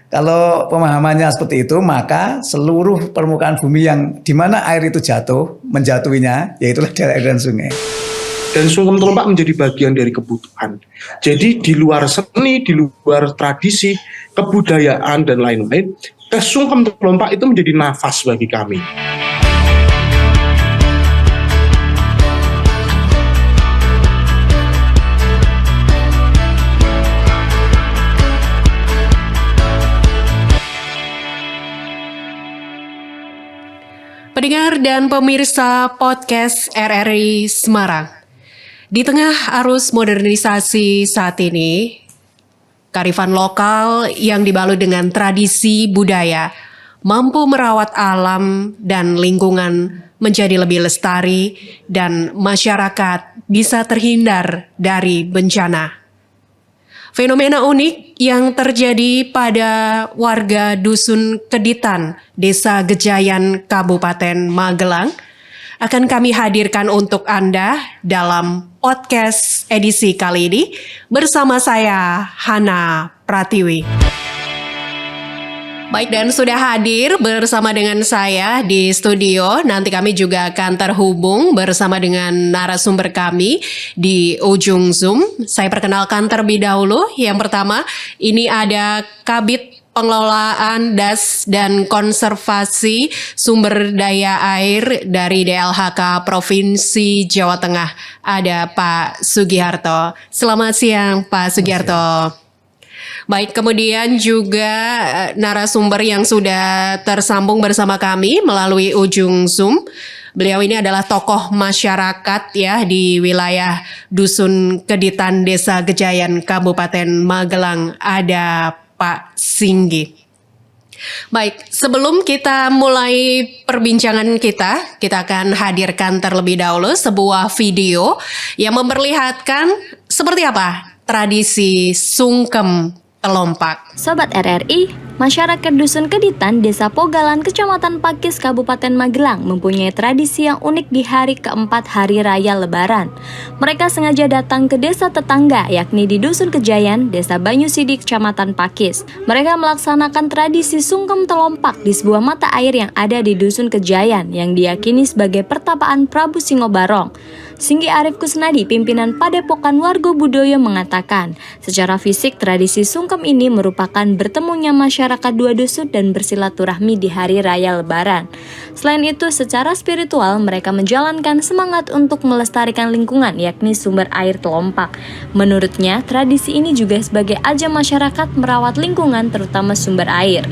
Kalau pemahamannya seperti itu, maka seluruh permukaan bumi yang di mana air itu jatuh, menjatuhinya, yaitulah daerah aliran sungai. Dan sungkem telompak menjadi bagian dari kebutuhan. Jadi di luar seni, di luar tradisi, kebudayaan dan lain-lain, sungkem telompak itu menjadi nafas bagi kami. Pendengar dan pemirsa podcast RRI Semarang. Di tengah arus modernisasi saat ini, kearifan lokal yang dibalut dengan tradisi budaya mampu merawat alam dan lingkungan menjadi lebih lestari dan masyarakat bisa terhindar dari bencana. Fenomena unik yang terjadi pada warga Dusun Keditan, Desa Gejayan, Kabupaten Magelang akan kami hadirkan untuk Anda dalam podcast edisi kali ini bersama saya, Hana Pratiwi. Baik, dan sudah hadir bersama dengan saya di studio. Nanti kami juga akan terhubung bersama dengan narasumber kami di ujung Zoom. Saya perkenalkan terlebih dahulu. Yang pertama, ini ada Kabid Pengelolaan Das dan Konservasi Sumber Daya Air dari DLHK Provinsi Jawa Tengah. Ada Pak Sugiharto. Selamat siang, Pak Sugiharto. Baik, kemudian juga narasumber yang sudah tersambung bersama kami melalui ujung Zoom. Beliau ini adalah tokoh masyarakat ya di wilayah Dusun Keditan, Desa Gejayan, Kabupaten Magelang. Ada Pak Singgi. Baik, sebelum kita mulai perbincangan kita akan hadirkan terlebih dahulu sebuah video yang memperlihatkan seperti apa tradisi sungkem telompak. Sobat RRI, masyarakat Dusun Keditan, Desa Pogalan, Kecamatan Pakis, Kabupaten Magelang mempunyai tradisi yang unik di hari keempat Hari Raya Lebaran. Mereka sengaja datang ke desa tetangga, yakni di Dusun Kejayan, Desa Banyusidi, Kecamatan Pakis. Mereka melaksanakan tradisi sungkem telompak di sebuah mata air yang ada di Dusun Kejayan, yang diyakini sebagai pertapaan Prabu Singobarong. Singgi Arif Kusnadi, pimpinan Padepokan Wargo Budoyo, mengatakan, secara fisik tradisi sungkem ini merupakan bertemunya masyarakat dua dusun dan bersilaturahmi di hari raya Lebaran. Selain itu, secara spiritual mereka menjalankan semangat untuk melestarikan lingkungan, yakni sumber air telompak. Menurutnya, tradisi ini juga sebagai ajang masyarakat merawat lingkungan, terutama sumber air.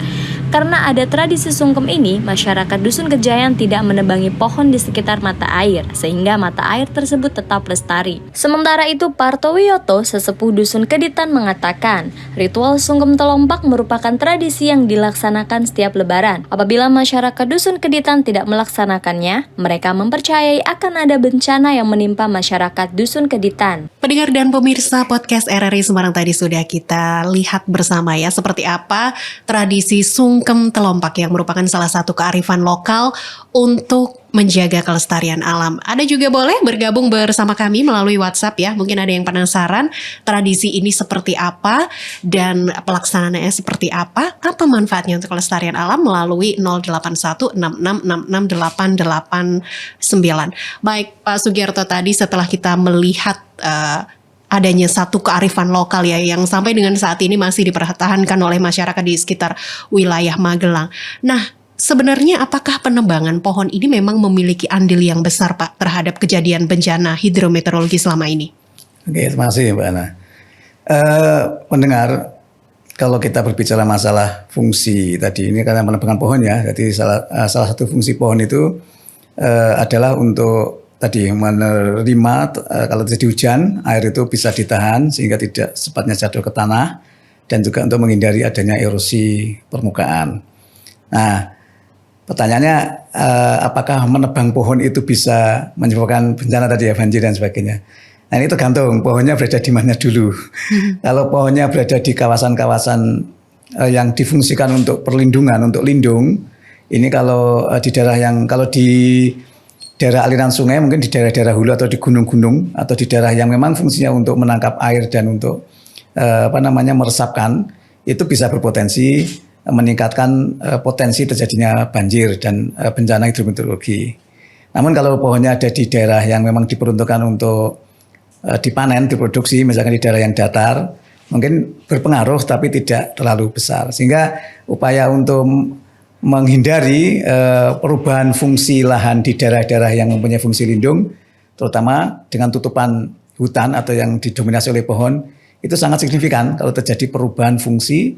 Karena ada tradisi sungkem ini, masyarakat Dusun Kejayan tidak menebangi pohon di sekitar mata air, sehingga mata air tersebut tetap lestari. Sementara itu, Parto Wiyoto, sesepuh Dusun Keditan, mengatakan, ritual sungkem telompak merupakan tradisi yang dilaksanakan setiap Lebaran. Apabila masyarakat Dusun Keditan tidak melaksanakannya, mereka mempercayai akan ada bencana yang menimpa masyarakat Dusun Keditan. Pendengar dan pemirsa podcast RRI Semarang, tadi sudah kita lihat bersama ya seperti apa tradisi sungkem telompak yang merupakan salah satu kearifan lokal untuk menjaga kelestarian alam. Anda juga boleh bergabung bersama kami melalui WhatsApp ya. Mungkin ada yang penasaran tradisi ini seperti apa dan pelaksanaannya seperti apa manfaatnya untuk kelestarian alam melalui 0816666889. Baik, Pak Sugiharto, tadi setelah kita melihat adanya satu kearifan lokal ya yang sampai dengan saat ini masih dipertahankan oleh masyarakat di sekitar wilayah Magelang. Nah, sebenarnya apakah penebangan pohon ini memang memiliki andil yang besar, Pak, terhadap kejadian bencana hidrometeorologi selama ini? Oke, terima kasih Mbak Ana. Pendengar, kalau kita berbicara masalah fungsi tadi ini karena penebangan pohon ya, jadi salah satu fungsi pohon itu adalah untuk tadi menerima kalau terjadi hujan, air itu bisa ditahan sehingga tidak cepatnya jatuh ke tanah dan juga untuk menghindari adanya erosi permukaan. Nah, pertanyaannya apakah menebang pohon itu bisa menyebabkan bencana tadi ya, banjir dan sebagainya. Nah, ini tergantung pohonnya berada di mana dulu. Kalau pohonnya berada di kawasan-kawasan yang difungsikan untuk perlindungan, untuk lindung, ini kalau di daerah kalau di daerah aliran sungai, mungkin di daerah-daerah hulu atau di gunung-gunung atau di daerah yang memang fungsinya untuk menangkap air dan untuk meresapkan, itu bisa berpotensi meningkatkan potensi terjadinya banjir dan bencana hidrometeorologi. Namun kalau pohonnya ada di daerah yang memang diperuntukkan untuk dipanen, diproduksi, misalkan di daerah yang datar, mungkin berpengaruh tapi tidak terlalu besar. Sehingga upaya untuk menghindari perubahan fungsi lahan di daerah-daerah yang mempunyai fungsi lindung, terutama dengan tutupan hutan atau yang didominasi oleh pohon, itu sangat signifikan. Kalau terjadi perubahan fungsi,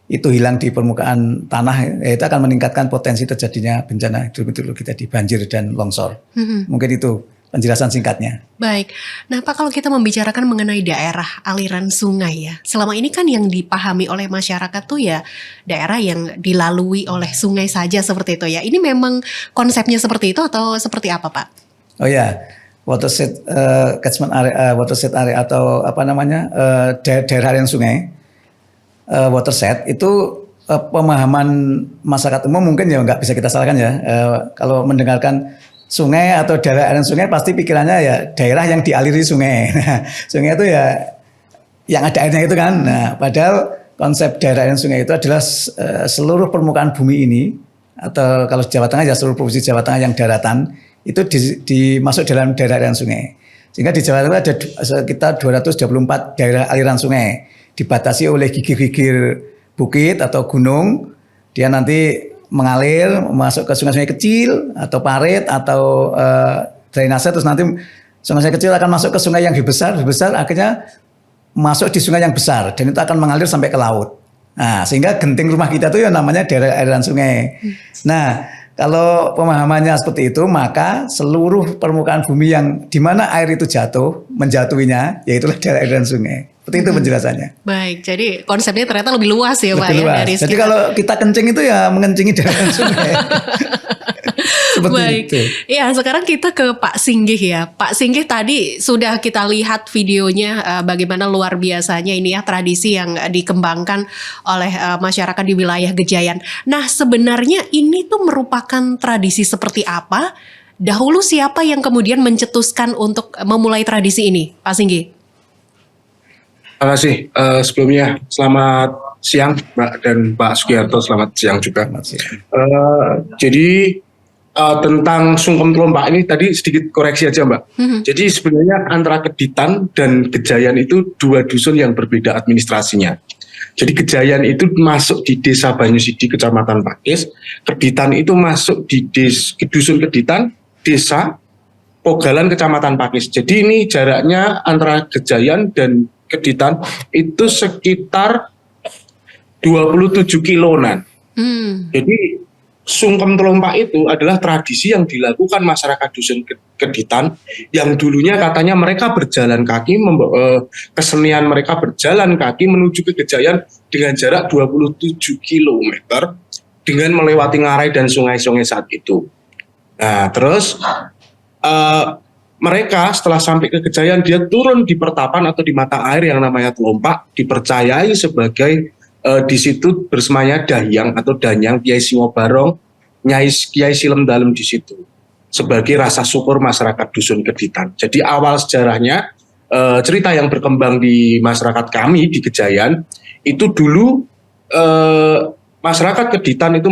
itu hilang di permukaan tanah, itu akan meningkatkan potensi terjadinya bencana hidrometeorologi tadi, banjir dan longsor. Mungkin itu penjelasan singkatnya. Baik, nah Pak, kalau kita membicarakan mengenai daerah aliran sungai ya, selama ini kan yang dipahami oleh masyarakat tuh ya daerah yang dilalui oleh sungai saja seperti itu ya. Ini memang konsepnya seperti itu atau seperti apa Pak? Oh ya, watershed catchment area, watershed area atau apa namanya daerah aliran sungai, watershed itu pemahaman masyarakat umum mungkin ya nggak bisa kita salahkan ya. Kalau mendengarkan sungai atau daerah aliran sungai pasti pikirannya ya daerah yang dialiri sungai. Nah, sungai itu ya yang ada airnya itu kan. Nah, padahal konsep daerah aliran sungai itu adalah seluruh permukaan bumi ini, atau kalau Jawa Tengah ya seluruh provinsi Jawa Tengah yang daratan itu dimasuk dalam daerah aliran sungai. Sehingga di Jawa Tengah ada sekitar 224 daerah aliran sungai, dibatasi oleh gigir-gigir bukit atau gunung. Dia nanti mengalir masuk ke sungai-sungai kecil atau parit atau drainase, terus nanti sungai kecil akan masuk ke sungai yang lebih besar akhirnya masuk di sungai yang besar dan itu akan mengalir sampai ke laut. Nah, sehingga genting rumah kita tuh ya namanya daerah aliran sungai. Nah, kalau pemahamannya seperti itu, maka seluruh permukaan bumi yang di mana air itu jatuh, menjatuhinya, yaitulah daerah aliran sungai. Seperti itu penjelasannya. Baik, jadi konsepnya ternyata lebih luas ya Pak lebih ya. luas. Dari jadi kalau kita kencing itu ya mengencingi daerah aliran sungai. Seperti baik. itu. Ya, sekarang kita ke Pak Singgih ya. Pak Singgih tadi sudah kita lihat videonya bagaimana luar biasanya ini ya tradisi yang dikembangkan oleh masyarakat di wilayah Gejayan. Nah, sebenarnya ini tuh merupakan tradisi seperti apa? Dahulu siapa yang kemudian mencetuskan untuk memulai tradisi ini, Pak Singgih? Terima kasih. Sebelumnya selamat siang Mbak dan Pak Sugiharto, selamat siang juga. Selamat siang. Jadi tentang Sungkem Telompak ini tadi sedikit koreksi aja Mbak. Jadi sebenarnya antara Keditan dan Gejayan itu dua dusun yang berbeda administrasinya. Jadi Gejayan itu masuk di Desa Banyusidi, Kecamatan Pakis. Keditan itu masuk di Dusun Keditan, Desa Pogalan, Kecamatan Pakis. Jadi ini jaraknya antara Gejayan dan Keditan itu sekitar 27 kiloan. Jadi Sungkem Telompak itu adalah tradisi yang dilakukan masyarakat dusun Keditan yang dulunya katanya mereka berjalan kaki, kesenian mereka berjalan kaki menuju ke Gejayan dengan jarak 27 kilometer dengan melewati ngarai dan sungai-sungai saat itu. Nah, terus mereka setelah sampai ke Gejayan, dia turun di pertapan atau di mata air yang namanya Telompak, dipercayai sebagai di situ bersemaya Dahyang atau Danyang Kiai Singobarong, Kiai Silem Dalem di situ sebagai rasa syukur masyarakat dusun Keditan. Jadi awal sejarahnya cerita yang berkembang di masyarakat kami di Gejayan itu dulu masyarakat Keditan itu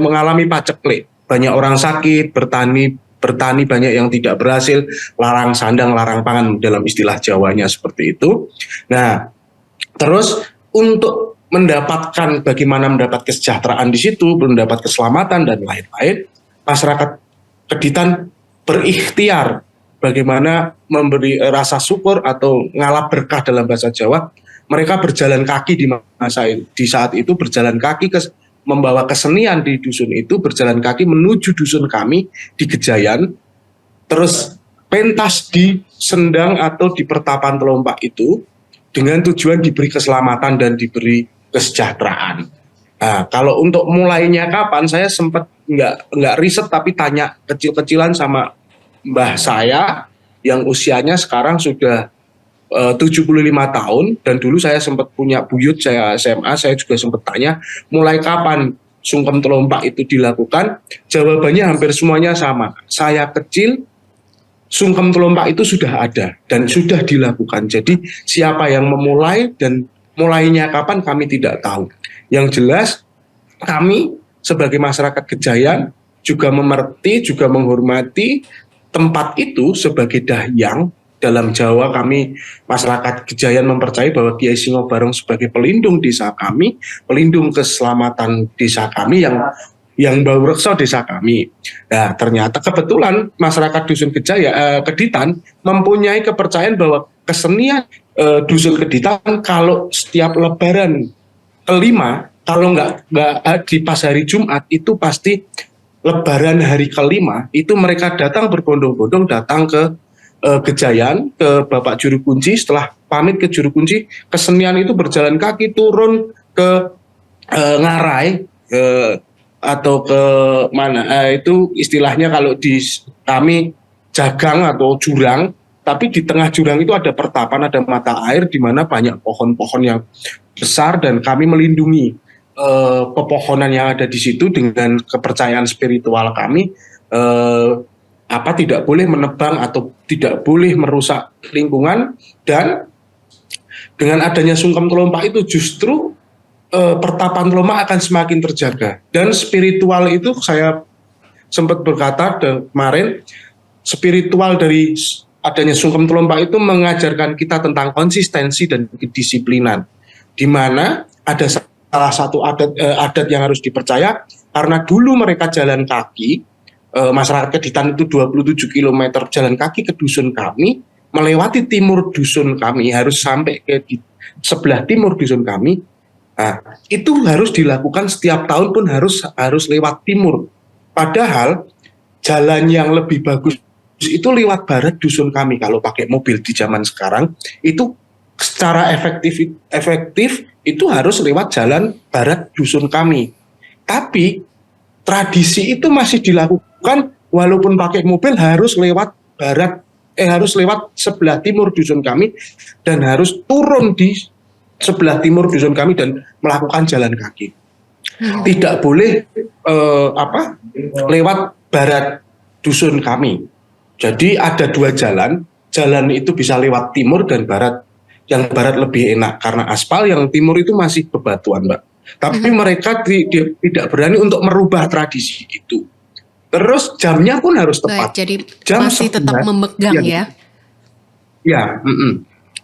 mengalami paceklik, banyak orang sakit, bertani banyak yang tidak berhasil, larang sandang, larang pangan dalam istilah Jawanya seperti itu. Nah, terus untuk mendapatkan bagaimana mendapat kesejahteraan di situ, mendapat keselamatan dan lain-lain, masyarakat Keditan berikhtiar bagaimana memberi rasa syukur atau ngalap berkah dalam bahasa Jawa. Mereka berjalan kaki di saat itu berjalan kaki membawa kesenian di dusun itu, berjalan kaki menuju dusun kami di Gejayan, terus pentas di sendang atau di pertapan Telompak itu dengan tujuan diberi keselamatan dan diberi kesejahteraan. Nah, kalau untuk mulainya kapan, saya sempat nggak riset tapi tanya kecil-kecilan sama mbah saya yang usianya sekarang sudah 75 tahun, dan dulu saya sempat punya buyut, saya SMA, saya juga sempat tanya mulai kapan Sungkem Telompak itu dilakukan. Jawabannya hampir semuanya sama. Saya kecil, Sungkem Telompak itu sudah ada dan sudah dilakukan. Jadi siapa yang memulai dan mulainya kapan kami tidak tahu. Yang jelas kami sebagai masyarakat Gejayan juga mengerti, juga menghormati tempat itu sebagai dahyang. Dalam Jawa kami masyarakat Gejayan mempercayai bahwa Kiai Singobarong sebagai pelindung desa kami, pelindung keselamatan desa kami yang bau reksa desa kami. Nah, ternyata kebetulan masyarakat Dusun Keditan mempunyai kepercayaan bahwa kesenian Dusun Keditan kalau setiap Lebaran kelima, kalau nggak di pas hari Jumat itu pasti Lebaran hari kelima itu mereka datang berbondong-bondong datang ke Gejayan, ke Bapak Juru Kunci. Setelah pamit ke Juru Kunci, kesenian itu berjalan kaki turun ke Ngarai atau ke mana, itu istilahnya kalau di kami jagang atau jurang, tapi di tengah jurang itu ada pertapan, ada mata air di mana banyak pohon-pohon yang besar dan kami melindungi pepohonan yang ada di situ dengan kepercayaan spiritual kami. Tidak boleh menebang atau tidak boleh merusak lingkungan, dan dengan adanya sungkem Telompak itu justru pertapan Telompak akan semakin terjaga. Dan spiritual itu saya sempat berkata kemarin, spiritual dari adanya sungkem Telompak itu mengajarkan kita tentang konsistensi dan kedisiplinan, di mana ada salah satu adat yang harus dipercaya, karena dulu mereka jalan kaki. Masyarakat Keditan itu 27 km jalan kaki ke dusun kami, melewati timur dusun kami, harus sampai ke sebelah timur dusun kami. Nah, itu harus dilakukan setiap tahun pun harus lewat timur. Padahal jalan yang lebih bagus itu lewat barat dusun kami. Kalau pakai mobil di zaman sekarang itu secara efektif itu harus lewat jalan barat dusun kami. Tapi tradisi itu masih dilakukan walaupun pakai mobil harus lewat harus lewat sebelah timur dusun kami dan harus turun di sebelah timur dusun kami dan melakukan jalan kaki. Tidak boleh lewat barat dusun kami. Jadi ada dua jalan itu bisa lewat timur dan barat. Yang barat lebih enak karena aspal, yang timur itu masih bebatuan, Mbak. Tapi mereka tidak berani untuk merubah tradisi itu. Terus jamnya pun harus tepat. Baik, jadi jam masih 11, tetap memegang ya? Ya,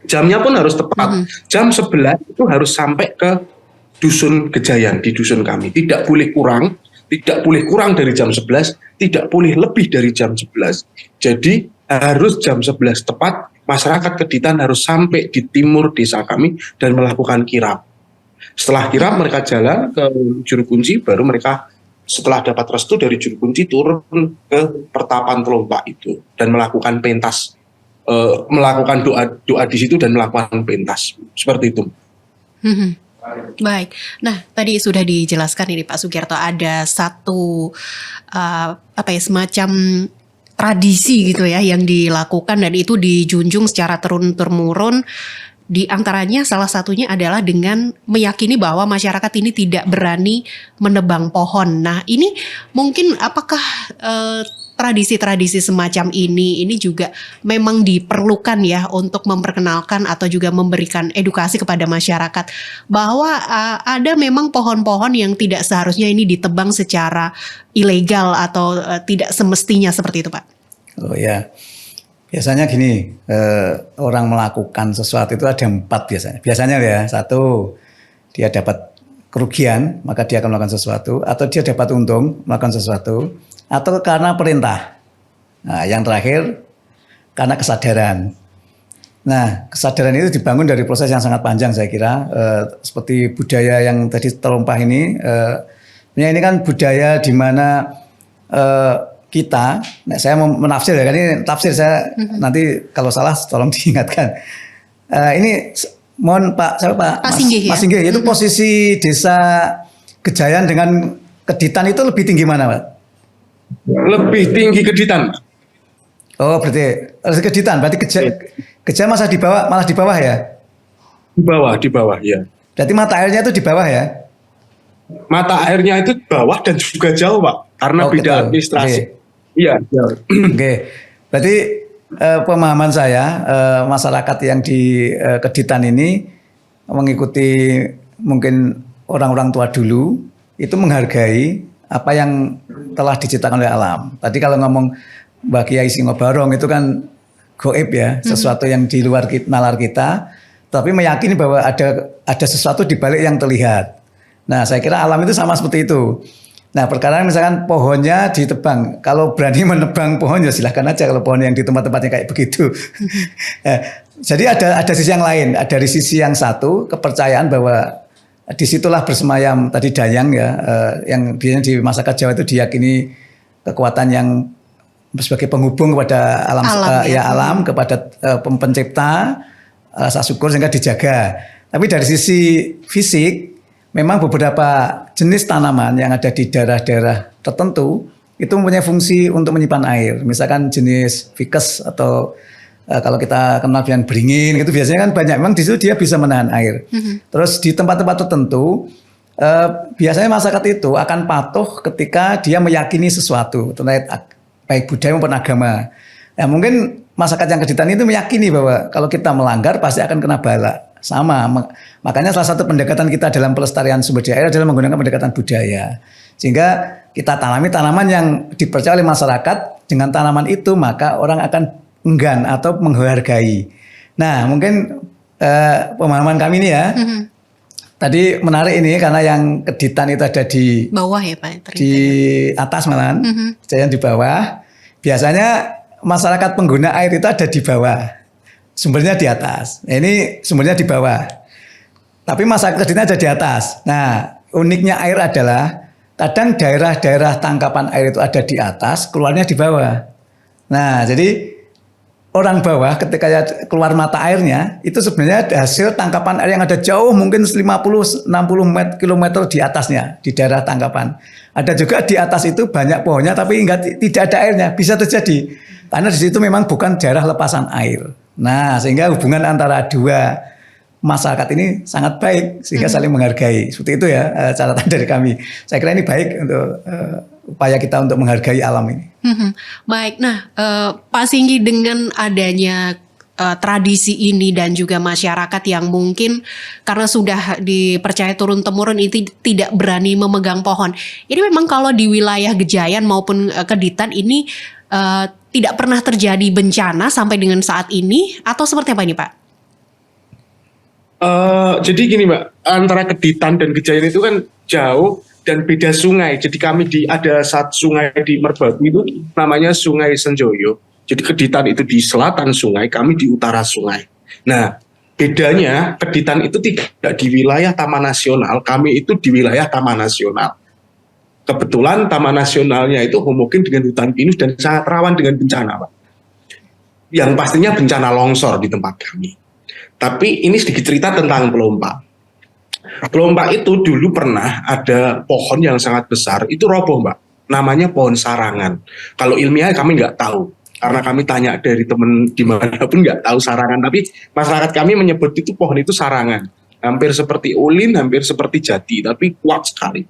jamnya pun harus tepat. Jam 11 itu harus sampai ke Dusun Gejayan, di dusun kami. Tidak boleh kurang dari jam 11, tidak boleh lebih dari jam 11. Jadi harus jam 11 tepat, masyarakat Keditan harus sampai di timur desa kami dan melakukan kirap. Setelah kirap mereka jalan ke Juru Kunci, baru mereka setelah dapat restu dari Juru Kunci turun ke pertapan Telompak itu dan melakukan pentas, melakukan doa di situ dan melakukan pentas seperti itu. Baik, nah tadi sudah dijelaskan ini Pak Sugierto, ada satu semacam tradisi gitu ya yang dilakukan dan itu dijunjung secara turun-temurun. Di antaranya salah satunya adalah dengan meyakini bahwa masyarakat ini tidak berani menebang pohon. Nah ini mungkin apakah tradisi-tradisi semacam ini juga memang diperlukan ya untuk memperkenalkan atau juga memberikan edukasi kepada masyarakat bahwa ada memang pohon-pohon yang tidak seharusnya ini ditebang secara ilegal atau tidak semestinya seperti itu Pak? Oh ya. Biasanya gini, orang melakukan sesuatu itu ada 4 biasanya. Biasanya ya, 1, dia dapat kerugian, maka dia akan melakukan sesuatu. Atau dia dapat untung, melakukan sesuatu. Atau karena perintah. Nah, yang terakhir, karena kesadaran. Nah, kesadaran itu dibangun dari proses yang sangat panjang saya kira. Seperti budaya yang tadi Telompah ini. Ini kan budaya di mana kita, saya mau menafsir ya, kan ini tafsir saya, nanti kalau salah tolong diingatkan. Ini mohon Pak Singgih ya? Mas Singgih, itu posisi desa Gejayan dengan Keditan itu lebih tinggi mana Pak? Lebih tinggi Keditan. Oh berarti Keditan, berarti Gejayan malah di bawah ya? Di bawah ya. Berarti mata airnya itu di bawah ya? Mata airnya itu bawah dan juga jauh Pak, karena beda administrasi. Iya. Oke. Berarti pemahaman saya masyarakat yang di Keditan ini mengikuti mungkin orang-orang tua dulu itu menghargai apa yang telah diciptakan oleh alam. Tadi kalau ngomong Mbak Kiai Singobarong itu kan goib ya, sesuatu yang di luar nalar kita, tapi meyakini bahwa ada sesuatu di balik yang terlihat. Nah, saya kira alam itu sama seperti itu. Nah, perkara misalkan pohonnya ditebang, kalau berani menebang pohon ya silahkan aja kalau pohon yang di tempat-tempatnya kayak begitu. Jadi ada sisi yang lain, dari sisi yang satu kepercayaan bahwa disitulah bersemayam tadi dayang ya, yang biasanya di masyarakat Jawa itu diyakini kekuatan yang sebagai penghubung kepada alam, alam kepada pencipta, rasa syukur sehingga dijaga. Tapi dari sisi fisik memang beberapa jenis tanaman yang ada di daerah-daerah tertentu itu mempunyai fungsi untuk menyimpan air. Misalkan jenis ficus atau kalau kita kenal dengan beringin itu biasanya kan banyak, memang di situ dia bisa menahan air. Terus di tempat-tempat tertentu biasanya masyarakat itu akan patuh ketika dia meyakini sesuatu terkait baik budaya maupun agama. Nah, mungkin masyarakat yang Keditan itu meyakini bahwa kalau kita melanggar pasti akan kena bala. Sama, makanya salah satu pendekatan kita dalam pelestarian sumber daya air adalah menggunakan pendekatan budaya. Sehingga kita tanami tanaman yang dipercaya oleh masyarakat, dengan tanaman itu maka orang akan enggan atau menghargai. Nah, mungkin pemahaman kami ini ya, tadi menarik ini karena yang Keditan itu ada di bawah ya Pak? Di atas malahan, Kejayaan di bawah. Biasanya masyarakat pengguna air itu ada di bawah. Sumbernya di atas. Nah, ini sumbernya di bawah. Tapi masyarakat Keditan ada di atas. Nah, uniknya air adalah kadang daerah-daerah tangkapan air itu ada di atas, keluarnya di bawah. Nah, jadi orang bawah ketika keluar mata airnya itu sebenarnya hasil tangkapan air yang ada jauh mungkin 50-60 kilometer di atasnya, di daerah tangkapan. Ada juga di atas itu banyak pohonnya tapi tidak ada airnya, bisa terjadi. Karena di situ memang bukan daerah lepasan air. Nah, sehingga hubungan antara dua masyarakat ini sangat baik sehingga saling menghargai. Seperti itu ya catatan dari kami. Saya kira ini baik untuk upaya kita untuk menghargai alam ini. Baik, nah Pak Singgi, dengan adanya tradisi ini dan juga masyarakat yang mungkin karena sudah dipercaya turun-temurun itu tidak berani memegang pohon. Ini memang kalau di wilayah Gejayan maupun Keditan ini tidak pernah terjadi bencana sampai dengan saat ini atau seperti apa ini Pak? Jadi gini Mbak, antara Keditan dan Gejayan itu kan jauh dan beda sungai. Jadi kami ada satu sungai di Merbabu itu namanya Sungai Senjoyo. Jadi Keditan itu di selatan sungai, kami di utara sungai. Nah, bedanya Keditan itu tidak di wilayah Taman Nasional, kami itu di wilayah Taman Nasional. Kebetulan Taman Nasionalnya itu homogen dengan hutan pinus dan sangat rawan dengan bencana, Pak. Yang pastinya bencana longsor di tempat kami. Tapi ini sedikit cerita tentang Pelompak. Pelompak itu dulu pernah ada pohon yang sangat besar, itu roboh Mbak. Namanya pohon sarangan. Kalau ilmiah kami nggak tahu. Karena kami tanya dari teman dimanapun nggak tahu sarangan. Tapi masyarakat kami menyebut itu pohon itu sarangan. Hampir seperti ulin, hampir seperti jati, tapi kuat sekali.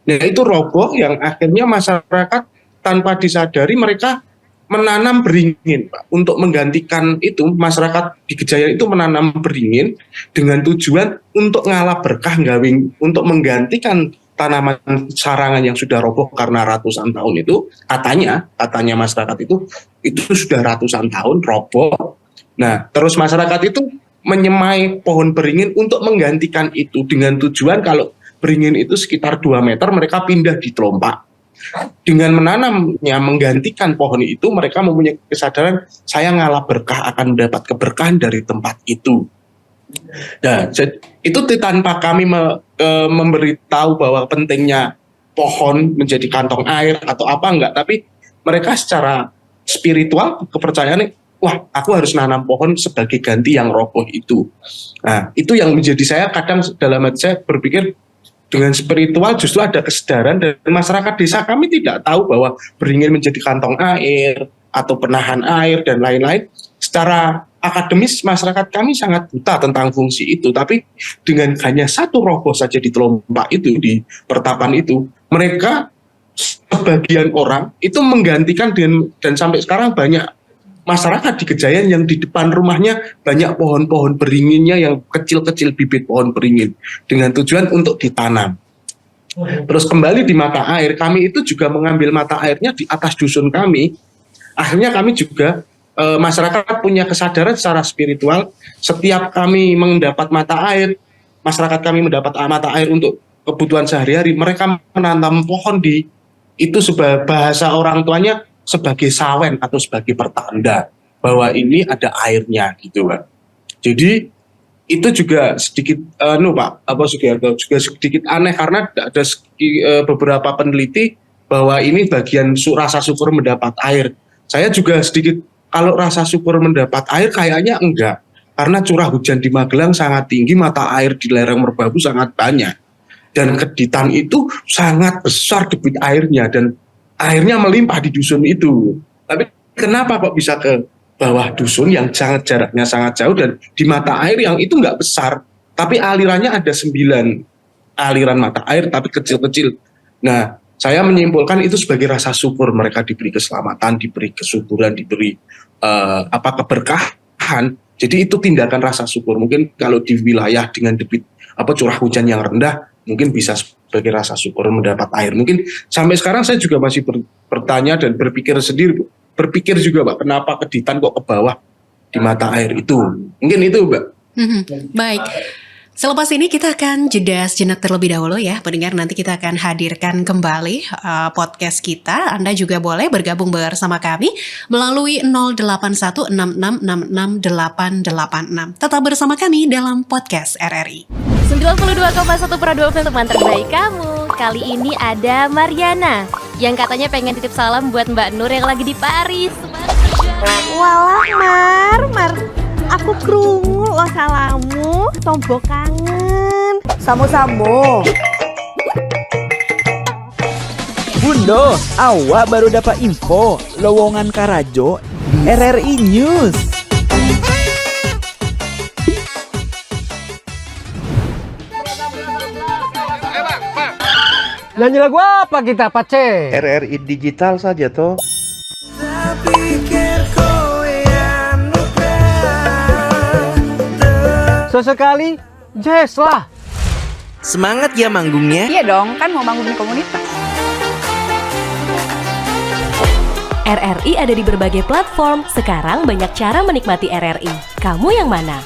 Nah itu roboh yang akhirnya masyarakat tanpa disadari mereka menanam beringin Pak. Untuk menggantikan itu masyarakat di Gejayan itu menanam beringin dengan tujuan untuk ngalap berkah untuk menggantikan tanaman sarangan yang sudah roboh karena ratusan tahun itu katanya masyarakat itu sudah ratusan tahun roboh. Nah terus masyarakat itu menyemai pohon beringin untuk menggantikan itu dengan tujuan kalau beringin itu sekitar 2 meter mereka pindah di Telompak. Dengan menanamnya menggantikan pohon itu mereka mempunyai kesadaran saya ngalap berkah akan mendapat keberkahan dari tempat itu. Nah, itu tanpa kami memberitahu bahwa pentingnya pohon menjadi kantong air atau apa enggak, tapi mereka secara spiritual kepercayaannya wah aku harus nanam pohon sebagai ganti yang roboh itu. Nah itu yang menjadi saya kadang dalam hati saya berpikir dengan spiritual justru ada kesadaran dan masyarakat desa kami tidak tahu bahwa beringin menjadi kantong air atau penahan air dan lain-lain. Secara akademis masyarakat kami sangat buta tentang fungsi itu, tapi dengan hanya satu roboh saja di Telompak itu, di pertapan itu, mereka sebagian orang itu menggantikan dan sampai sekarang banyak masyarakat di Gejayan yang di depan rumahnya banyak pohon-pohon beringinnya yang kecil-kecil bibit pohon beringin dengan tujuan untuk ditanam. Terus kembali di mata air, kami itu juga mengambil mata airnya di atas dusun kami. Akhirnya kami juga masyarakat punya kesadaran secara spiritual. Setiap kami mendapat mata air, masyarakat kami mendapat mata air untuk kebutuhan sehari-hari. Mereka menanam pohon di itu sebagai bahasa orang tuanya sebagai sawen atau sebagai pertanda bahwa ini ada airnya gitu Pak. Jadi itu juga sedikit Pak Sugiharto juga sedikit aneh karena ada beberapa peneliti bahwa ini bagian rasa syukur mendapat air. Saya juga sedikit kalau rasa syukur mendapat air kayaknya enggak, karena curah hujan di Magelang sangat tinggi, mata air di lereng Merbabu sangat banyak, dan Keditan itu sangat besar debit airnya dan airnya melimpah di dusun itu. Tapi kenapa kok bisa ke bawah dusun yang jaraknya sangat jauh dan di mata air yang itu nggak besar, tapi alirannya ada 9 aliran mata air tapi kecil-kecil. Nah, saya menyimpulkan itu sebagai rasa syukur, mereka diberi keselamatan, diberi kesuburan, diberi keberkahan. Jadi itu tindakan rasa syukur. Mungkin kalau di wilayah dengan debit curah hujan yang rendah, mungkin bisa sebagai rasa syukur mendapat air. Mungkin sampai sekarang saya juga masih bertanya dan berpikir juga Mbak, kenapa Keditan kok ke bawah di mata air itu? Mungkin itu Mbak. Baik. Selepas ini kita akan jeda sejenak terlebih dahulu ya, pendengar. Nanti kita akan hadirkan kembali podcast kita. Anda juga boleh bergabung bersama kami melalui 0816666886. Tetap bersama kami dalam podcast RRI. 92,1 Prado FM, teman terbaik kamu. Kali ini ada Mariana yang katanya pengen titip salam buat Mbak Nur yang lagi di Paris. Walah Mar, aku krungu lo salamu, tombo kangen. Samo-samo. Bundo, awak baru dapat info lowongan Karajo di RRI News. Nyanyi lagu apa kita, Pace? RRI digital saja toh. Sesekali, jazz lah. Semangat ya manggungnya. Iya dong, kan mau manggung di komunitas. RRI ada di berbagai platform. Sekarang banyak cara menikmati RRI. Kamu yang mana?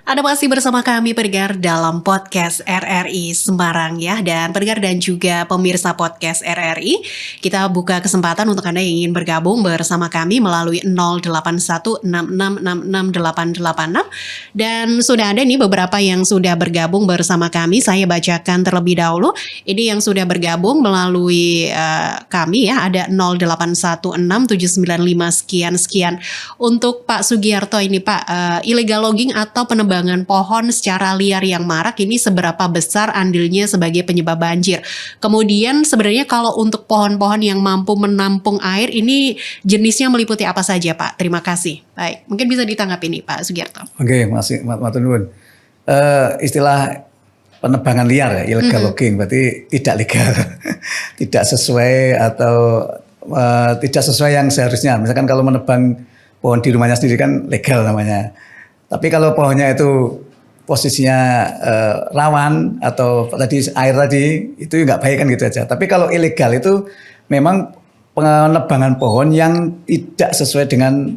Anda masih bersama kami pendengar dalam podcast RRI Semarang ya. Dan pendengar dan juga pemirsa podcast RRI, kita buka kesempatan untuk Anda yang ingin bergabung bersama kami melalui 0816666886. Dan sudah ada nih beberapa yang sudah bergabung bersama kami. Saya bacakan terlebih dahulu. Ini yang sudah bergabung melalui kami ya. Ada 08167959 sekian. Untuk Pak Sugiharto ini Pak, illegal logging atau penebangan pohon secara liar yang marak ini seberapa besar andilnya sebagai penyebab banjir? Kemudian sebenarnya kalau untuk pohon-pohon yang mampu menampung air ini jenisnya meliputi apa saja Pak? Terima kasih. Baik, mungkin bisa ditanggapi nih Pak Sugiharto. Oke, masih matur nuwun. Istilah penebangan liar ya, illegal logging berarti tidak legal. Tidak sesuai atau tidak sesuai yang seharusnya. Misalkan kalau menebang pohon di rumahnya sendiri kan legal namanya. Tapi kalau pohonnya itu posisinya rawan atau tadi air tadi itu nggak baik kan gitu aja. Tapi kalau ilegal itu memang penebangan pohon yang tidak sesuai dengan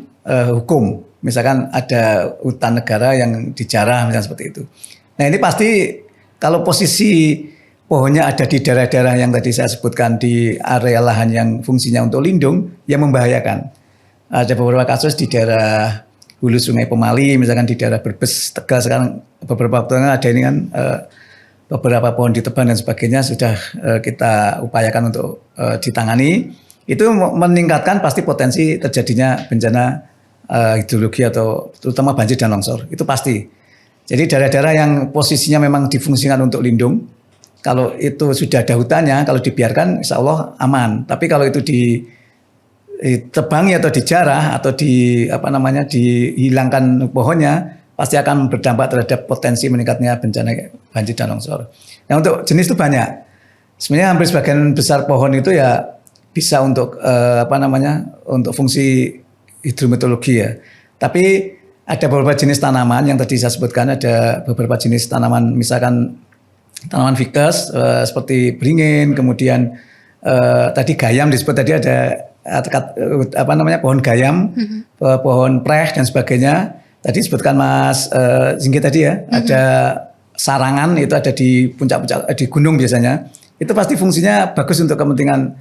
hukum. Misalkan ada hutan negara yang dijarah misalnya seperti itu. Nah ini pasti kalau posisi pohonnya ada di daerah-daerah yang tadi saya sebutkan di area lahan yang fungsinya untuk lindung yang membahayakan. Ada beberapa kasus di daerah hulu Sungai Pemali, misalkan di daerah Brebes, Tegal sekarang beberapa waktu ada ini kan beberapa pohon ditebang dan sebagainya sudah kita upayakan untuk ditangani. Itu meningkatkan pasti potensi terjadinya bencana hidrologi atau terutama banjir dan longsor. Itu pasti. Jadi daerah-daerah yang posisinya memang difungsikan untuk lindung, kalau itu sudah ada hutannya, kalau dibiarkan insya Allah aman. Tapi kalau itu ditebangi atau dijarah atau dihilangkan pohonnya pasti akan berdampak terhadap potensi meningkatnya bencana banjir dan longsor. Nah untuk jenis itu banyak. Sebenarnya hampir sebagian besar pohon itu ya bisa untuk untuk fungsi hidrometeorologi ya. Tapi ada beberapa jenis tanaman yang tadi saya sebutkan, ada beberapa jenis tanaman misalkan tanaman ficus seperti beringin, kemudian tadi gayam disebut tadi ada pohon gayam, pohon preh dan sebagainya. Tadi disebutkan Mas Singgi tadi ya, ada sarangan itu ada di puncak-puncak di gunung biasanya. Itu pasti fungsinya bagus untuk kepentingan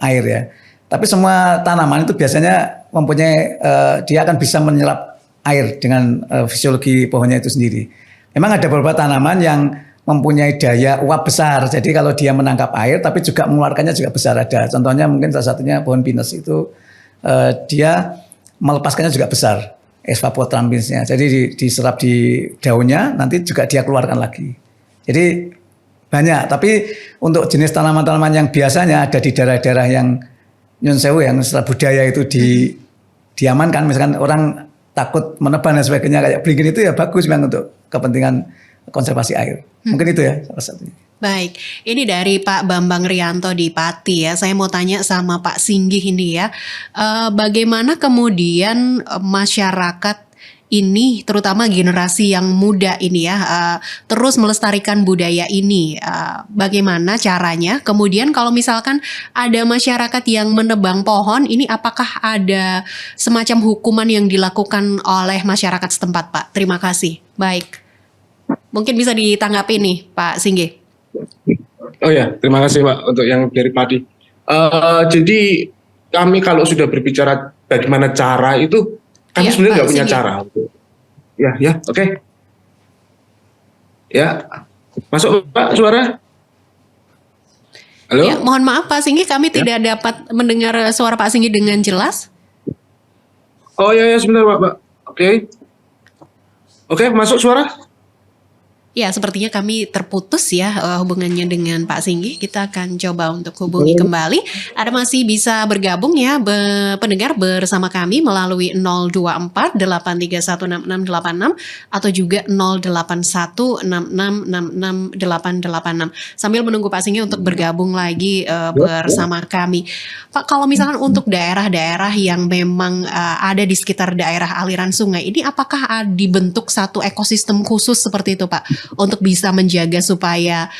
air ya. Tapi semua tanaman itu biasanya mempunyai dia akan bisa menyerap air dengan fisiologi pohonnya itu sendiri. Memang ada beberapa tanaman yang mempunyai daya uap besar. Jadi kalau dia menangkap air tapi juga mengeluarkannya juga besar ada. Contohnya mungkin salah satunya pohon pinus itu dia melepaskannya juga besar. Evapotrampinsnya. Jadi diserap di daunnya nanti juga dia keluarkan lagi. Jadi banyak. Tapi untuk jenis tanaman-tanaman yang biasanya ada di daerah-daerah yang nyun sewu yang secara budaya itu diamankan. Misalkan orang takut menebang dan sebagainya kayak beringin itu ya bagus memang untuk kepentingan konservasi air. Mungkin itu ya salah satunya. Baik, ini dari Pak Bambang Rianto di Pati ya. Saya mau tanya sama Pak Singgih ini ya. Bagaimana kemudian masyarakat ini, terutama generasi yang muda ini ya, terus melestarikan budaya ini. Bagaimana caranya? Kemudian kalau misalkan ada masyarakat yang menebang pohon, ini apakah ada semacam hukuman yang dilakukan oleh masyarakat setempat, Pak? Terima kasih. Baik, mungkin bisa ditanggapi nih, Pak Singgih. Oh ya, terima kasih Pak untuk yang dari Padi. Jadi kami kalau sudah berbicara bagaimana cara itu, kami sebenarnya nggak punya cara. Oke. Ya, masuk Pak suara. Halo. Ya, mohon maaf Pak Singgih, kami tidak dapat mendengar suara Pak Singgih dengan jelas. Oh ya sebentar Pak. Oke, masuk suara. Ya, sepertinya kami terputus ya hubungannya dengan Pak Singgih. Kita akan coba untuk hubungi kembali. Ada masih bisa bergabung ya pendengar bersama kami melalui 024 8316686 atau juga 08166668886. Sambil menunggu Pak Singgih untuk bergabung lagi bersama kami. Pak, kalau misalkan untuk daerah-daerah yang memang ada di sekitar daerah aliran sungai ini, apakah dibentuk satu ekosistem khusus seperti itu Pak? Untuk bisa menjaga supaya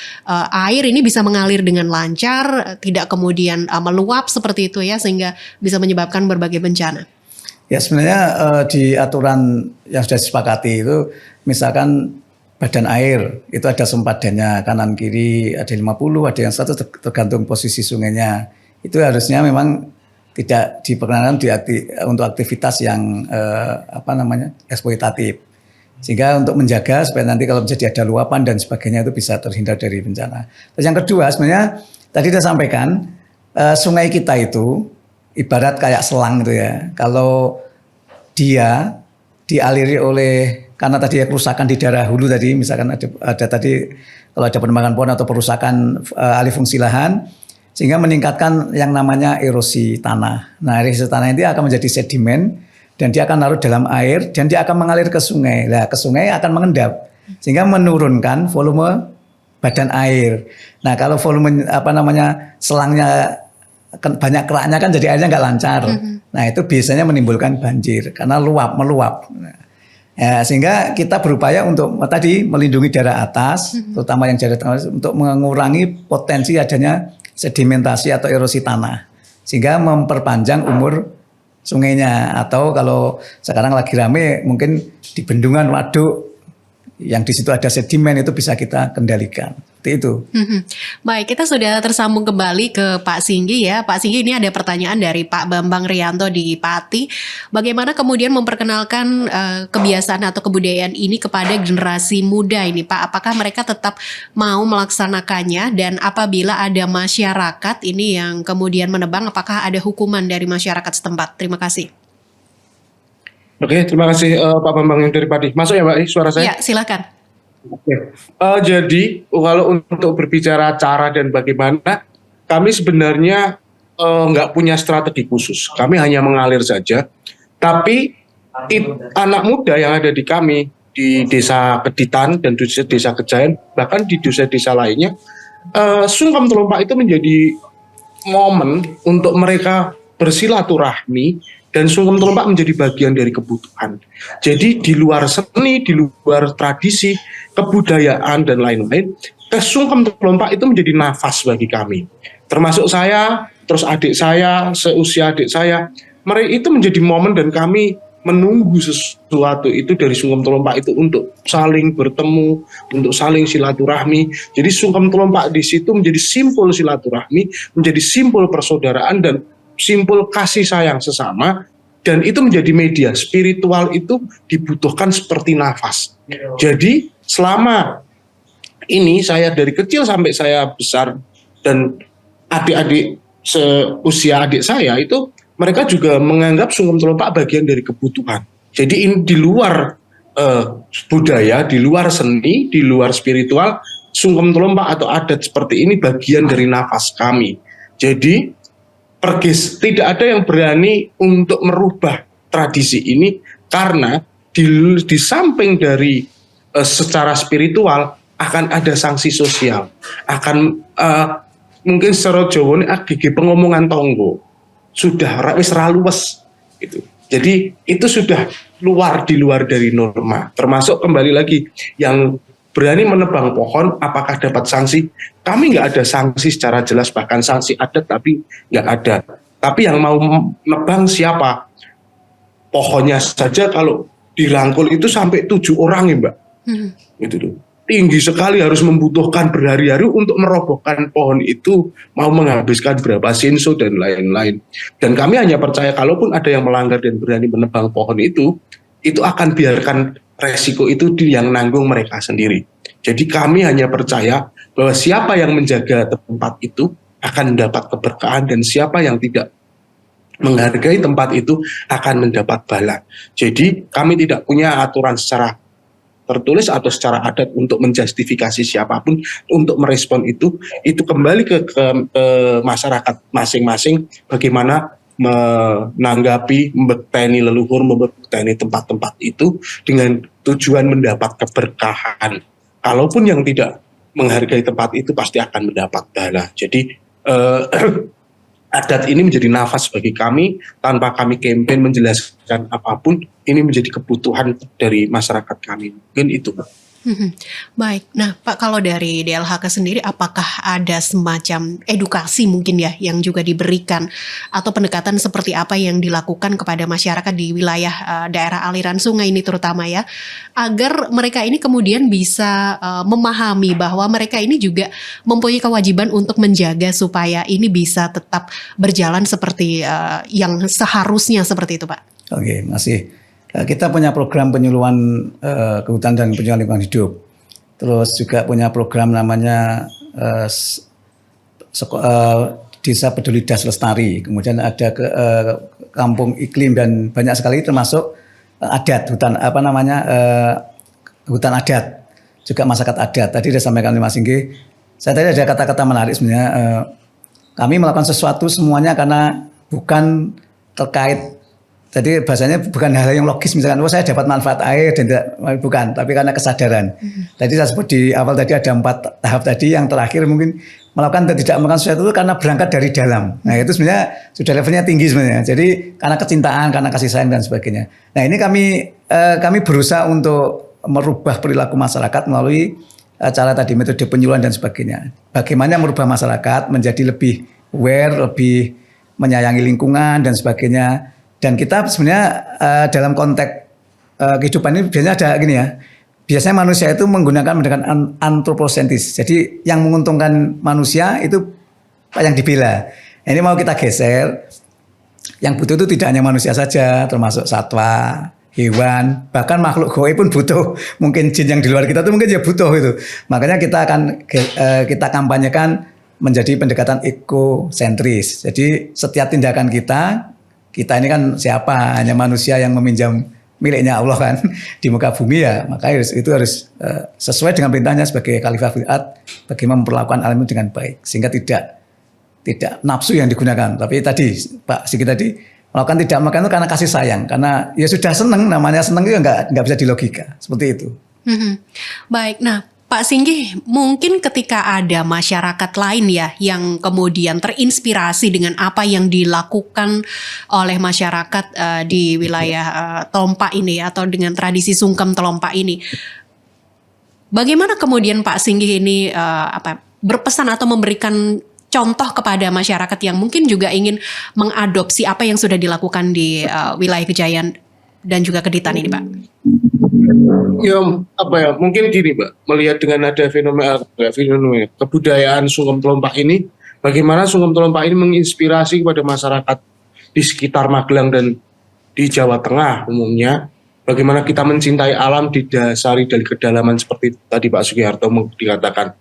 air ini bisa mengalir dengan lancar, tidak kemudian meluap seperti itu ya, sehingga bisa menyebabkan berbagai bencana. Ya sebenarnya di aturan yang sudah disepakati itu, misalkan badan air itu ada sempadannya kanan kiri ada 50, ada yang 100 tergantung posisi sungainya. Itu harusnya memang tidak diperkenankan untuk aktivitas yang eksploitatif. Sehingga untuk menjaga supaya nanti kalau menjadi ada luapan dan sebagainya itu bisa terhindar dari bencana. Terus yang kedua sebenarnya tadi saya sampaikan sungai kita itu ibarat kayak selang gitu ya. Kalau dia dialiri oleh karena tadi kerusakan di daerah hulu tadi, misalkan ada tadi kalau ada penebangan pohon atau perusakan alih fungsi lahan, sehingga meningkatkan yang namanya erosi tanah. Nah erosi tanah ini akan menjadi sedimen dan dia akan larut dalam air dan dia akan mengalir ke sungai. Nah, ke sungai akan mengendap sehingga menurunkan volume badan air. Nah, kalau volume selangnya banyak keraknya kan jadi airnya nggak lancar. Nah, itu biasanya menimbulkan banjir karena meluap. Ya, sehingga kita berupaya untuk tadi melindungi daerah atas, terutama yang daerah tengah untuk mengurangi potensi adanya sedimentasi atau erosi tanah. Sehingga memperpanjang umur sungainya, atau kalau sekarang lagi rame mungkin di bendungan waduk yang di situ ada sedimen itu bisa kita kendalikan. Seperti itu. Baik, kita sudah tersambung kembali ke Pak Singgih ya. Pak Singgih, ini ada pertanyaan dari Pak Bambang Rianto di Pati. Bagaimana kemudian memperkenalkan kebiasaan atau kebudayaan ini kepada generasi muda ini Pak? Apakah mereka tetap mau melaksanakannya, dan apabila ada masyarakat ini yang kemudian menebang, apakah ada hukuman dari masyarakat setempat? Terima kasih. Oke, terima kasih Pak Bambang yang dari Pati. Masuk ya Mbak suara saya? Ya, silakan. Oke. Jadi kalau untuk berbicara cara dan bagaimana, kami sebenarnya nggak punya strategi khusus. Kami hanya mengalir saja. Tapi anak muda yang ada di kami di Desa Keditan dan Desa Kejayan, bahkan di desa-desa lainnya, Sungkem Telompak itu menjadi momen untuk mereka bersilaturahmi. Dan Sungkem Telompak menjadi bagian dari kebutuhan. Jadi di luar seni, di luar tradisi, kebudayaan dan lain-lain, Sungkem Telompak itu menjadi nafas bagi kami. Termasuk saya, terus adik saya, seusia adik saya, mereka itu menjadi momen dan kami menunggu sesuatu itu dari Sungkem Telompak itu untuk saling bertemu, untuk saling silaturahmi. Jadi Sungkem Telompak di situ menjadi simbol silaturahmi, menjadi simbol persaudaraan dan simbol kasih sayang sesama, dan itu menjadi media spiritual itu dibutuhkan seperti nafas. Jadi selama ini saya dari kecil sampai saya besar dan adik-adik seusia adik saya itu mereka juga menganggap Sungkem Telompak bagian dari kebutuhan. Jadi ini di luar budaya, di luar seni, di luar spiritual, Sungkem Telompak atau adat seperti ini bagian dari nafas kami. Jadi tidak ada yang berani untuk merubah tradisi ini karena di samping dari secara spiritual akan ada sanksi sosial, akan mungkin secara Jawa ini agege pengomongan tonggo sudah wis raluwes gitu. Jadi itu sudah di luar dari norma. Termasuk kembali lagi yang berani menebang pohon apakah dapat sanksi? Kami nggak ada sanksi secara jelas, bahkan sanksi adat tapi nggak ada. Tapi yang mau nebang siapa? Pohonnya saja kalau dirangkul itu sampai 7 orang ya Mbak. Gitu tuh. Tinggi sekali, harus membutuhkan berhari-hari untuk merobohkan pohon itu, mau menghabiskan berapa senso dan lain-lain. Dan kami hanya percaya kalaupun ada yang melanggar dan berani menebang pohon itu akan biarkan resiko itu yang nanggung mereka sendiri. Jadi kami hanya percaya bahwa siapa yang menjaga tempat itu akan mendapat keberkahan dan siapa yang tidak menghargai tempat itu akan mendapat bala. Jadi kami tidak punya aturan secara tertulis atau secara adat untuk menjustifikasi siapapun untuk merespon itu kembali ke masyarakat masing-masing bagaimana menanggapi, membekani leluhur, membekani tempat-tempat itu dengan tujuan mendapat keberkahan. Kalaupun yang tidak menghargai tempat itu pasti akan mendapat bala. Jadi adat ini menjadi nafas bagi kami, tanpa kami campaign menjelaskan apapun, ini menjadi kebutuhan dari masyarakat kami. Mungkin itu. Baik, nah Pak, kalau dari DLHK sendiri apakah ada semacam edukasi mungkin ya yang juga diberikan atau pendekatan seperti apa yang dilakukan kepada masyarakat di wilayah daerah aliran sungai ini terutama ya, agar mereka ini kemudian bisa memahami bahwa mereka ini juga mempunyai kewajiban untuk menjaga supaya ini bisa tetap berjalan seperti yang seharusnya seperti itu Pak. Oke, masih. Kita punya program penyuluhan kehutanan dan penyuluhan lingkungan hidup. Terus juga punya program namanya Desa Peduli Das Lestari. Kemudian ada kampung iklim dan banyak sekali termasuk adat hutan hutan adat, juga masyarakat adat. Tadi sudah sampaikan oleh Mas Singgi. Saya tadi ada kata-kata menarik sebenarnya. Kami melakukan sesuatu semuanya karena bukan terkait. Jadi bahasanya bukan hal yang logis, misalkan saya dapat manfaat air dan bukan, tapi karena kesadaran. Tadi saya sebut di awal tadi ada 4 tahap tadi, yang terakhir mungkin melakukan dan tidak melakukan sesuatu itu karena berangkat dari dalam. Nah itu sebenarnya sudah levelnya tinggi sebenarnya. Jadi karena kecintaan, karena kasih sayang dan sebagainya. Nah ini kami berusaha untuk merubah perilaku masyarakat melalui cara tadi metode penyuluhan dan sebagainya. Bagaimana merubah masyarakat menjadi lebih aware, lebih menyayangi lingkungan dan sebagainya. Dan kita sebenarnya dalam konteks kehidupan ini biasanya ada gini ya. Biasanya manusia itu menggunakan pendekatan antroposentris. Jadi yang menguntungkan manusia itu yang dibela. Nah, ini mau kita geser. Yang butuh itu tidak hanya manusia saja, termasuk satwa, hewan, bahkan makhluk gaib pun butuh. Mungkin jin yang di luar kita itu mungkin ya butuh itu. Makanya kita akan kita kampanyekan menjadi pendekatan ekosentris. Jadi setiap tindakan kita ini kan siapa? Hanya manusia yang meminjam miliknya Allah kan di muka bumi ya. Maka itu harus sesuai dengan perintahnya sebagai khalifah fil ard, bagaimana memperlakukan alam itu dengan baik sehingga tidak nafsu yang digunakan. Tapi tadi Pak Sigi tadi melakukan tidak makan itu karena kasih sayang, karena ya sudah seneng, namanya seneng itu nggak bisa dilogika seperti itu. Baik, nah Pak Singgi, mungkin ketika ada masyarakat lain ya yang kemudian terinspirasi dengan apa yang dilakukan oleh masyarakat di wilayah Telompak ini atau dengan tradisi sungkem Telompak ini, Bagaimana kemudian Pak Singgih ini berpesan atau memberikan contoh kepada masyarakat yang mungkin juga ingin mengadopsi apa yang sudah dilakukan di wilayah Kejayan dan juga Keditan ini, Pak? Ya mungkin gini Mbak, melihat dengan ada fenomena kebudayaan Sungkem Telompak ini, bagaimana Sungkem Telompak ini menginspirasi kepada masyarakat di sekitar Magelang dan di Jawa Tengah umumnya, bagaimana kita mencintai alam didasari dari kedalaman seperti tadi Pak Sugiharto dikatakan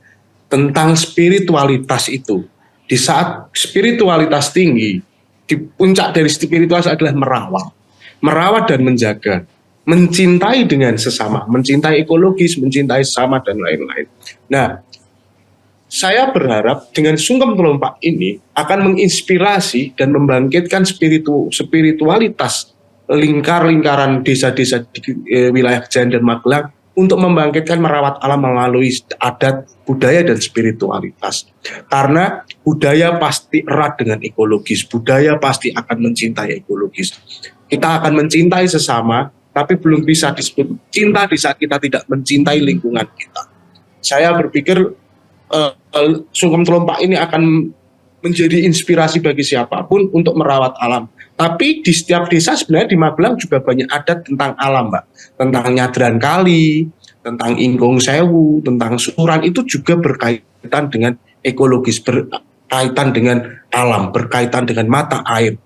tentang spiritualitas itu. Di saat spiritualitas tinggi, di puncak dari spiritualitas adalah merawat dan menjaga, mencintai dengan sesama, mencintai ekologis, mencintai sesama dan lain-lain. Nah, saya berharap dengan Sungkem Telompak ini akan menginspirasi dan membangkitkan spiritualitas lingkaran desa-desa di wilayah Kejayan dan Magelang untuk membangkitkan merawat alam melalui adat, budaya, dan spiritualitas. Karena budaya pasti erat dengan ekologis, budaya pasti akan mencintai ekologis. Kita akan mencintai sesama, tapi belum bisa disebut cinta di saat kita tidak mencintai lingkungan kita. Saya berpikir Sungkem Telompak ini akan menjadi inspirasi bagi siapapun untuk merawat alam. Tapi di setiap desa sebenarnya di Magelang juga banyak adat tentang alam, Mbak. Tentang nyadran kali, tentang ingkung sewu, tentang suran, itu juga berkaitan dengan ekologis, berkaitan dengan alam, berkaitan dengan mata air.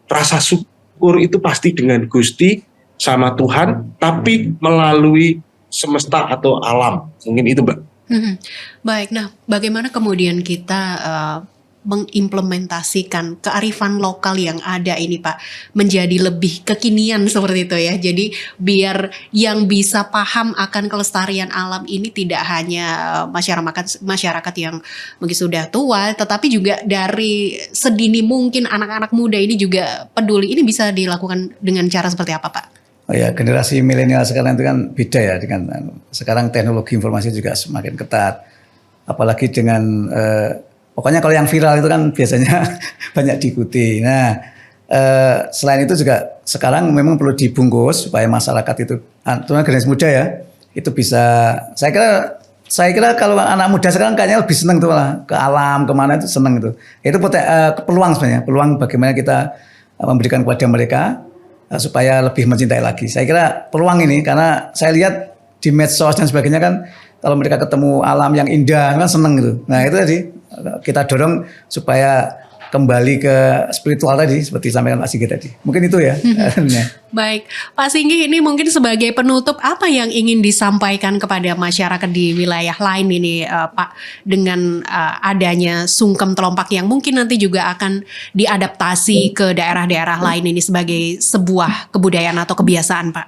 Rasa syukur itu pasti dengan Gusti sama Tuhan, tapi melalui semesta atau alam. Mungkin itu, Mbak. Baik, nah bagaimana kemudian kita mengimplementasikan kearifan lokal yang ada ini Pak menjadi lebih kekinian seperti itu ya. Jadi biar yang bisa paham akan kelestarian alam ini tidak hanya masyarakat yang mungkin sudah tua, tetapi juga dari sedini mungkin anak-anak muda ini juga peduli. Ini bisa dilakukan dengan cara seperti apa Pak? Oh ya, generasi milenial sekarang itu kan beda ya dengan sekarang teknologi informasi juga semakin ketat. Apalagi dengan pokoknya kalau yang viral itu kan biasanya banyak diikuti. Nah, selain itu juga sekarang memang perlu dibungkus supaya masyarakat itu, terutama generasi muda ya, itu bisa. Saya kira kalau anak muda sekarang kayaknya lebih senang tuh lah ke alam kemana itu senang itu. Itu peluang sebenarnya, peluang bagaimana kita memberikan kepada mereka supaya lebih mencintai lagi. Saya kira peluang ini karena saya lihat di medsos dan sebagainya kan kalau mereka ketemu alam yang indah kan seneng gitu. Nah itu tadi kita dorong supaya kembali ke spiritual tadi seperti sampaikan Pak Singgih tadi. Mungkin itu ya. Baik, Pak Singgih ini mungkin sebagai penutup apa yang ingin disampaikan kepada masyarakat di wilayah lain ini Pak dengan adanya Sungkem Telompak yang mungkin nanti juga akan diadaptasi ke daerah-daerah lain ini sebagai sebuah kebudayaan atau kebiasaan Pak.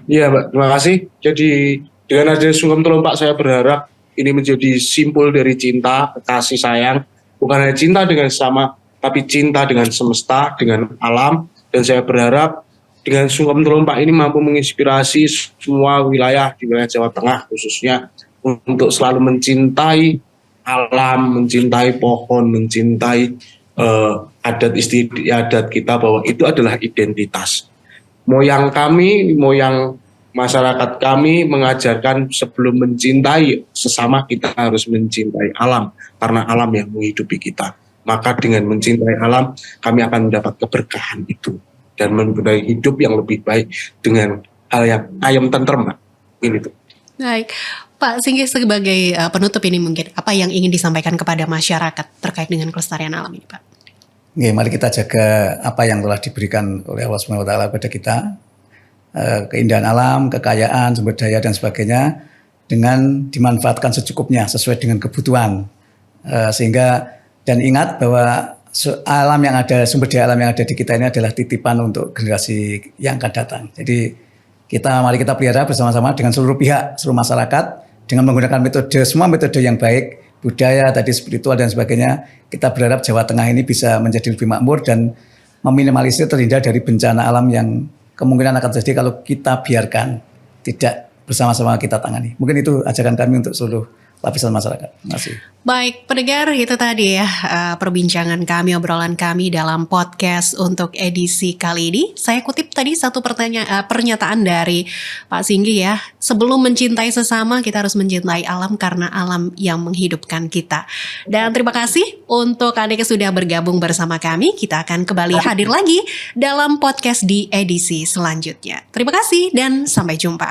Iya Mbak, terima kasih. Jadi dengan adanya Sungkem Telompak saya berharap ini menjadi simpul dari cinta, kasih sayang. Bukan hanya cinta dengan sesama, tapi cinta dengan semesta, dengan alam. Dan saya berharap dengan Sungkem Telompak ini mampu menginspirasi semua wilayah di wilayah Jawa Tengah khususnya untuk selalu mencintai alam, mencintai pohon, mencintai adat istiadat kita bahwa itu adalah identitas. Moyang kami, moyang masyarakat kami mengajarkan sebelum mencintai sesama kita harus mencintai alam karena alam yang menghidupi kita. Maka dengan mencintai alam kami akan mendapat keberkahan itu dan mempunyai hidup yang lebih baik dengan hal yang ayam tentrem. Ini tuh. Baik, Pak Singgih sebagai penutup ini mungkin apa yang ingin disampaikan kepada masyarakat terkait dengan kelestarian alam ini Pak? Oke, mari kita jaga apa yang telah diberikan oleh Allah SWT kepada kita. Keindahan alam, kekayaan, sumber daya dan sebagainya dengan dimanfaatkan secukupnya sesuai dengan kebutuhan. Sehingga dan ingat bahwa alam yang ada, sumber daya alam yang ada di kita ini adalah titipan untuk generasi yang akan datang. Jadi mari kita pelihara bersama-sama dengan seluruh pihak, seluruh masyarakat dengan menggunakan semua metode yang baik, budaya, tadi spiritual dan sebagainya. Kita berharap Jawa Tengah ini bisa menjadi lebih makmur dan meminimalisir terhindar dari bencana alam yang kemungkinan akan terjadi kalau kita biarkan tidak bersama-sama kita tangani. Mungkin itu ajakan kami untuk seluruh lapisan masyarakat. Masih. Baik, pendengar, itu tadi ya perbincangan kami, obrolan kami dalam podcast untuk edisi kali ini. Saya kutip tadi satu pernyataan dari Pak Singgi ya. Sebelum mencintai sesama, kita harus mencintai alam karena alam yang menghidupkan kita. Dan terima kasih untuk Anda yang sudah bergabung bersama kami. Kita akan kembali hadir lagi dalam podcast di edisi selanjutnya. Terima kasih dan sampai jumpa.